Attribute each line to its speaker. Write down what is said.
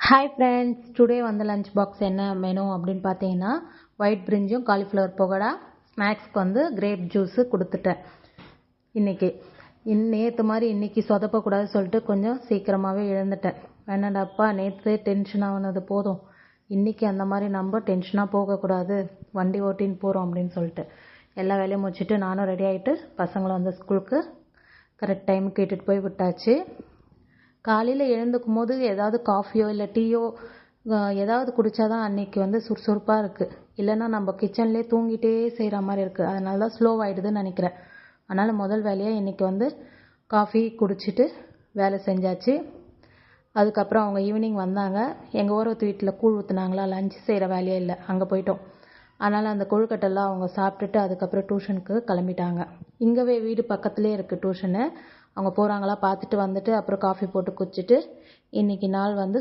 Speaker 1: Hi friends, today வந்து lunch box என்ன menu அப்படின்னு பார்த்தீங்கன்னா ஒயிட் பிரிஞ்சும் காலிஃப்ளவர் பகோடா. ஸ்நாக்ஸ்க்கு வந்து கிரேப் ஜூஸு கொடுத்துட்டேன். இன்றைக்கி நேற்று மாதிரி இன்றைக்கி சொதப்பக்கூடாது சொல்லிட்டு கொஞ்சம் சீக்கிரமாகவே எழுந்துட்டேன். வேணாடாப்பா, நேற்று டென்ஷன் ஆனது போதும், இன்றைக்கி அந்த மாதிரி நம்ம டென்ஷனாக போகக்கூடாது, வண்டி ஓட்டின்னு போகிறோம் அப்படின்னு சொல்லிட்டு எல்லா வேலையும் முடிச்சுட்டு நானும் ரெடி ஆகிட்டு பசங்களை வந்து ஸ்கூலுக்கு கரெக்ட் டைமுக்கு இட்டுட்டு போய் விட்டாச்சு. காலையில் எழுந்துக்கும் போது ஏதாவது காஃபியோ இல்லை டீயோ ஏதாவது குடித்தாதான் அன்றைக்கி வந்து சுறுசுறுப்பாக இருக்குது. இல்லைன்னா நம்ம கிச்சன்லேயே தூங்கிட்டே செய்கிற மாதிரி இருக்குது. அதனால தான் ஸ்லோவாகிடுதுன்னு நினைக்கிறேன். அதனால் முதல் வேலையாக இன்றைக்கி வந்து காஃபி குடிச்சிட்டு வேலை செஞ்சாச்சு. அதுக்கப்புறம் அவங்க ஈவினிங் வந்தாங்க. எங்கள் ஓரத்து வீட்டில் கூழ் ஊற்றுனாங்களா, லஞ்ச் செய்கிற வேலையே இல்லை, அங்கே போயிட்டோம். அதனால் அந்த கொழுக்கட்டெல்லாம் அவங்க சாப்பிட்டுட்டு அதுக்கப்புறம் டியூஷனுக்கு கிளம்பிட்டாங்க. இங்கேவே வீடு பக்கத்துலேயே இருக்குது டியூஷனு. அவங்க போகிறாங்களா பார்த்துட்டு வந்துட்டு அப்புறம் காஃபி போட்டு குடிச்சிட்டு இன்றைக்கி நாள் வந்து